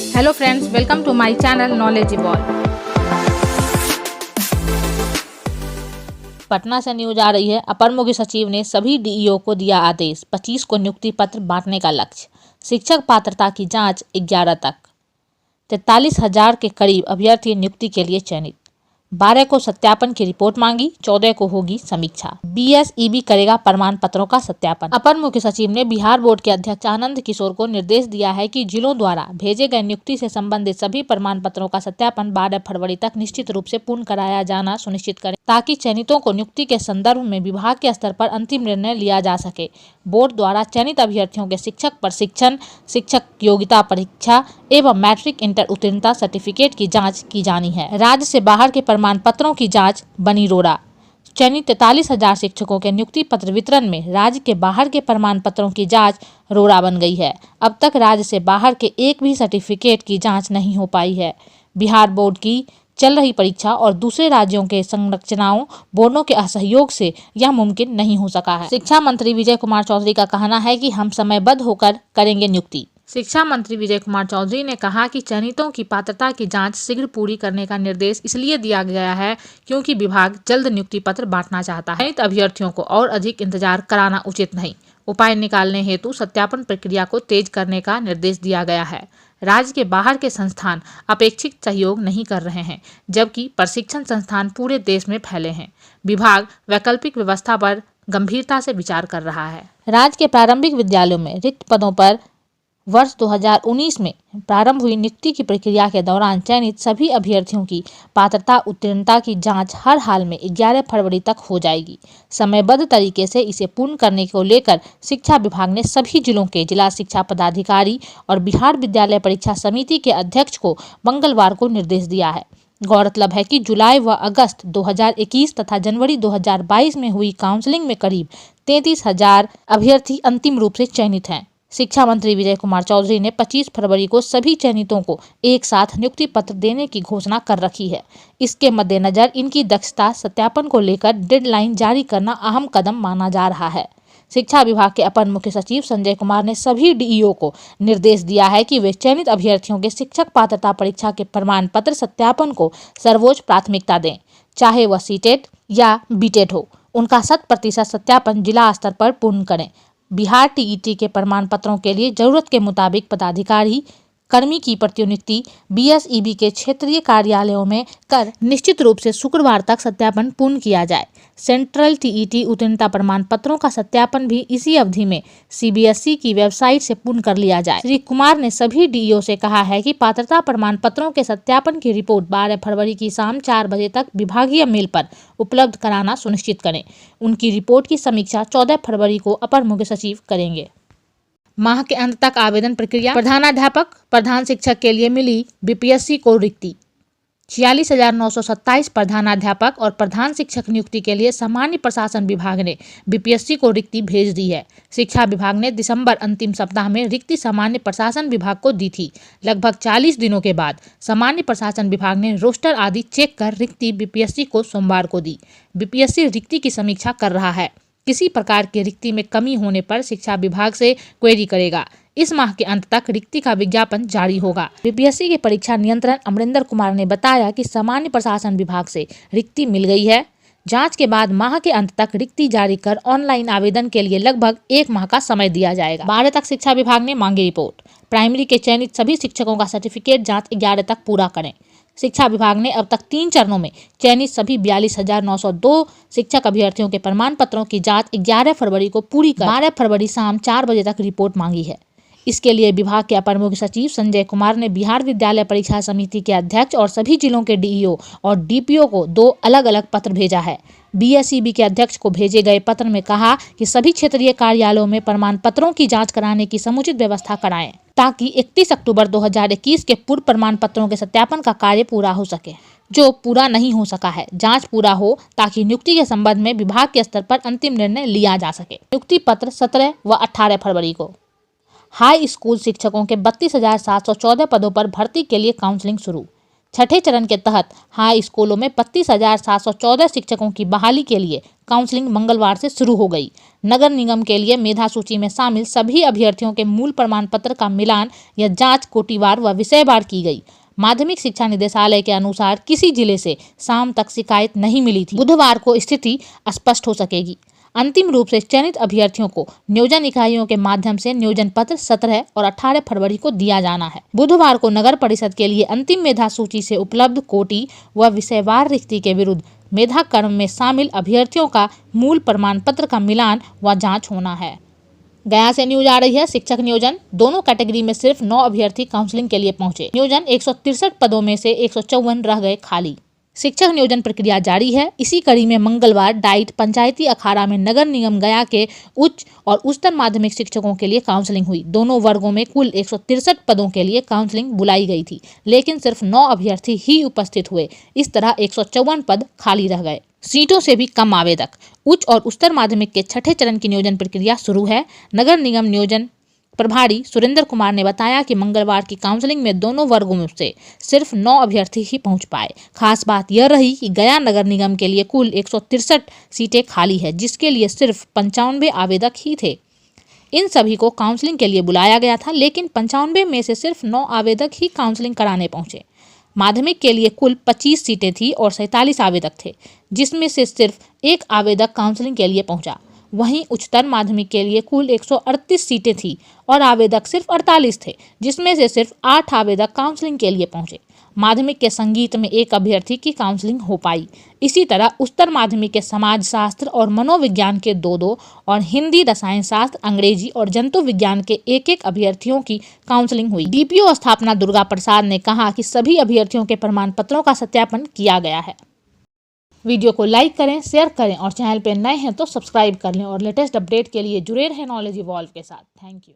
Hello friends, welcome to my channel knowledge evolve. Patna से news आ रही है। अपर मुख्य सचिव ने सभी डीईओ को दिया आदेश, 25 को नियुक्ति पत्र बांटने का लक्ष्य। शिक्षक पात्रता की जांच 11 तक। 43,000 के करीब अभ्यर्थी नियुक्ति के लिए चयनित। 12 को सत्यापन की रिपोर्ट मांगी, 14 को होगी समीक्षा। बीएसईबी करेगा प्रमाण पत्रों का सत्यापन। अपर मुख्य सचिव ने बिहार बोर्ड के अध्यक्ष आनंद किशोर को निर्देश दिया है कि जिलों द्वारा भेजे गए नियुक्ति से संबंधित सभी प्रमाण पत्रों का सत्यापन 12 फरवरी तक निश्चित रूप से पूर्ण कराया जाना सुनिश्चित करें, ताकि चयनितों को नियुक्ति के संदर्भ में विभाग के स्तर पर अंतिम निर्णय लिया जा सके। बोर्ड द्वारा चयनित अभ्यर्थियों के शिक्षक प्रशिक्षण, शिक्षक योग्यता परीक्षा एवं मैट्रिक इंटर उत्तीर्णता सर्टिफिकेट की जांच की जानी है। राज्य से बाहर के प्रमाण पत्रों की जांच बनी रोड़ा। चयनित 43,000 शिक्षकों के नियुक्ति पत्र वितरण में राज्य के बाहर के प्रमाण पत्रों की जांच रोड़ा बन गई है। अब तक राज्य से बाहर के एक भी सर्टिफिकेट की जांच नहीं हो पाई है। बिहार बोर्ड की चल रही परीक्षा और दूसरे राज्यों के संरचनाओं बोर्डों के असहयोग से यह मुमकिन नहीं हो सका है। शिक्षा मंत्री विजय कुमार चौधरी का कहना है कि हम समयबद्ध होकर करेंगे नियुक्ति। शिक्षा मंत्री विजय कुमार चौधरी ने कहा कि चयनितों की पात्रता की जांच शीघ्र पूरी करने का निर्देश इसलिए दिया गया है क्योंकि विभाग जल्द नियुक्ति पत्र बांटना चाहता है। चयनित अभ्यर्थियों को और अधिक इंतजार कराना उचित नहीं। उपाय निकालने हेतु सत्यापन प्रक्रिया को तेज करने का निर्देश दिया गया है। राज्य के बाहर के संस्थान अपेक्षित सहयोग नहीं कर रहे हैं, जबकि प्रशिक्षण संस्थान पूरे देश में फैले हैं। विभाग वैकल्पिक व्यवस्था पर गंभीरता से विचार कर रहा है। राज्य के प्रारंभिक विद्यालयों में रिक्त पदों पर वर्ष 2019 में प्रारंभ हुई नियुक्ति की प्रक्रिया के दौरान चयनित सभी अभ्यर्थियों की पात्रता उत्तीर्णता की जांच हर हाल में 11 फरवरी तक हो जाएगी। समयबद्ध तरीके से इसे पूर्ण करने को लेकर शिक्षा विभाग ने सभी जिलों के जिला शिक्षा पदाधिकारी और बिहार विद्यालय परीक्षा समिति के अध्यक्ष को मंगलवार को निर्देश दिया है। गौरतलब है कि जुलाई व अगस्त 2021 तथा जनवरी 2022 में हुई काउंसलिंग में करीब 33,000 अभ्यर्थी अंतिम रूप से चयनित हैं। शिक्षा मंत्री विजय कुमार चौधरी ने 25 फरवरी को सभी चयनितों को एक साथ नियुक्ति पत्र देने की घोषणा कर रखी है। इसके मद्देनजर इनकी दक्षता सत्यापन को लेकर डेडलाइन जारी करना अहम कदम माना जा रहा है। शिक्षा विभाग के अपर मुख्य सचिव संजय कुमार ने सभी डीईओ को निर्देश दिया है कि वे चयनित अभ्यर्थियों के शिक्षक पात्रता परीक्षा के प्रमाण पत्र सत्यापन को सर्वोच्च प्राथमिकता दें, चाहे वह सीटेट या बीटेट हो। उनका 100% सत्यापन जिला स्तर पर पूर्ण करें। बिहार टीईटी के प्रमाण पत्रों के लिए जरूरत के मुताबिक पदाधिकारी कर्मी की प्रतिनियुक्ति बीएसईबी के क्षेत्रीय कार्यालयों में कर निश्चित रूप से शुक्रवार तक सत्यापन पूर्ण किया जाए। सेंट्रल टीईटी उत्तीर्णता प्रमाण पत्रों का सत्यापन भी इसी अवधि में सीबीएसई की वेबसाइट से पूर्ण कर लिया जाए। श्री कुमार ने सभी डीईओ से कहा है कि पात्रता प्रमाण पत्रों के सत्यापन की रिपोर्ट 12 फरवरी की शाम 4 बजे तक विभागीय मेल पर उपलब्ध कराना सुनिश्चित करें। उनकी रिपोर्ट की समीक्षा 14 फरवरी को अपर मुख्य सचिव करेंगे। माह के अंत तक आवेदन प्रक्रिया। प्रधानाध्यापक प्रधान शिक्षक के लिए मिली बीपीएससी को रिक्ति। 46,927 प्रधानाध्यापक और प्रधान शिक्षक नियुक्ति के लिए सामान्य प्रशासन विभाग ने बीपीएससी को रिक्ति भेज दी है। शिक्षा विभाग ने दिसंबर अंतिम सप्ताह में रिक्ति सामान्य प्रशासन विभाग को दी थी। लगभग 40 दिनों के बाद सामान्य प्रशासन विभाग ने रोस्टर आदि चेक कर रिक्ति बीपीएससी को सोमवार को दी। बीपीएससी रिक्ति की समीक्षा कर रहा है। किसी प्रकार की रिक्ति में कमी होने पर शिक्षा विभाग से क्वेरी करेगा। इस माह के अंत तक रिक्ति का विज्ञापन जारी होगा। बीपीएससी के परीक्षा नियंत्रक अमरिंदर कुमार ने बताया कि सामान्य प्रशासन विभाग से रिक्ति मिल गई है। जांच के बाद माह के अंत तक रिक्ति जारी कर ऑनलाइन आवेदन के लिए लगभग 1 माह का समय दिया जाएगा। 12 तक शिक्षा विभाग ने मांगी रिपोर्ट। प्राइमरी के चयनित सभी शिक्षकों का सर्टिफिकेट जाँच 11 तक पूरा करें। शिक्षा विभाग ने अब तक 3 चरणों में चयनित सभी 42,902 शिक्षक अभ्यर्थियों के प्रमाण पत्रों की जांच 11 फरवरी को पूरी कर 12 फरवरी शाम 4 बजे तक रिपोर्ट मांगी है। इसके लिए विभाग के अपर मुख्य सचिव संजय कुमार ने बिहार विद्यालय परीक्षा समिति के अध्यक्ष और सभी जिलों के डीईओ और डीपीओ को 2 अलग-अलग पत्र भेजा है। बीएसईबी के अध्यक्ष को भेजे गए पत्र में कहा कि सभी क्षेत्रीय कार्यालयों में प्रमाण पत्रों की जांच कराने की समुचित व्यवस्था कराएं, ताकि 31 अक्टूबर 2021 के पूर्व प्रमाण पत्रों के सत्यापन का कार्य पूरा हो सके, जो पूरा नहीं हो सका है। जांच पूरा हो ताकि नियुक्ति के संबंध में विभाग के स्तर पर अंतिम निर्णय लिया जा सके। नियुक्ति पत्र 17 व 18 फरवरी को। हाई स्कूल शिक्षकों के 32,714 पदों पर भर्ती के लिए काउंसलिंग शुरू। छठे चरण के तहत हाई स्कूलों में 32,714 शिक्षकों की बहाली के लिए काउंसलिंग मंगलवार से शुरू हो गई। नगर निगम के लिए मेधा सूची में शामिल सभी अभ्यर्थियों के मूल प्रमाण पत्र का मिलान या जांच कोटिवार व विषयवार की गई। माध्यमिक शिक्षा निदेशालय के अनुसार किसी जिले से शाम तक शिकायत नहीं मिली थी। बुधवार को स्थिति स्पष्ट हो सकेगी। अंतिम रूप से चयनित अभ्यर्थियों को नियोजन इकाइयों के माध्यम से नियोजन पत्र 17 और 18 फरवरी को दिया जाना है। बुधवार को नगर परिषद के लिए अंतिम मेधा सूची से उपलब्ध कोटि व विषयवार रिक्ति के विरुद्ध मेधा क्रम में शामिल अभ्यर्थियों का मूल प्रमाण पत्र का मिलान व जांच होना है। गया से न्यूज आ रही है। शिक्षक नियोजन दोनों कैटेगरी में सिर्फ 9 अभ्यर्थी काउंसलिंग के लिए पहुंचे। नियोजन 163 पदों में से 154 रह गए खाली। शिक्षक नियोजन प्रक्रिया जारी है। इसी कड़ी में मंगलवार डाइट पंचायती अखाड़ा में नगर निगम गया के उच्च और उच्चतर माध्यमिक शिक्षकों के लिए काउंसलिंग हुई। दोनों वर्गों में कुल 163 पदों के लिए काउंसलिंग बुलाई गई थी, लेकिन सिर्फ 9 अभ्यर्थी ही उपस्थित हुए। इस तरह 154 पद खाली रह गए। सीटों से भी कम आवेदक। उच्च और उच्चतर माध्यमिक के छठे चरण की नियोजन प्रक्रिया शुरू है। नगर निगम नियोजन प्रभारी सुरेंद्र कुमार ने बताया कि मंगलवार की काउंसलिंग में दोनों वर्गों में से सिर्फ 9 अभ्यर्थी ही पहुंच पाए। खास बात यह रही कि गया नगर निगम के लिए कुल 163 सीटें खाली है, जिसके लिए सिर्फ 95 आवेदक ही थे। इन सभी को काउंसलिंग के लिए बुलाया गया था, लेकिन 95 में से सिर्फ 9 आवेदक ही काउंसलिंग कराने पहुंचे। माध्यमिक के लिए कुल 25 सीटें थी और 47 आवेदक थे, जिसमें से सिर्फ 1 आवेदक काउंसलिंग के लिए पहुंचा। वहीं उच्चतर माध्यमिक के लिए कुल 138 सीटें थी और आवेदक सिर्फ 48 थे, जिसमें से सिर्फ 8 आवेदक काउंसलिंग के लिए पहुंचे। माध्यमिक के संगीत में 1 अभ्यर्थी की काउंसलिंग हो पाई। इसी तरह उच्चतर माध्यमिक के समाज शास्त्र और मनोविज्ञान के 2-2 और हिंदी, रसायन शास्त्र, अंग्रेजी और जंतु विज्ञान के 1-1 अभ्यर्थियों की काउंसलिंग हुई। डीपीओ स्थापना दुर्गा प्रसाद ने कहा कि सभी अभ्यर्थियों के प्रमाण पत्रों का सत्यापन किया गया है। वीडियो को लाइक करें, शेयर करें और चैनल पर नए हैं तो सब्सक्राइब कर लें और लेटेस्ट अपडेट के लिए जुड़े रहें नॉलेज इवॉल्व के साथ। Thank you.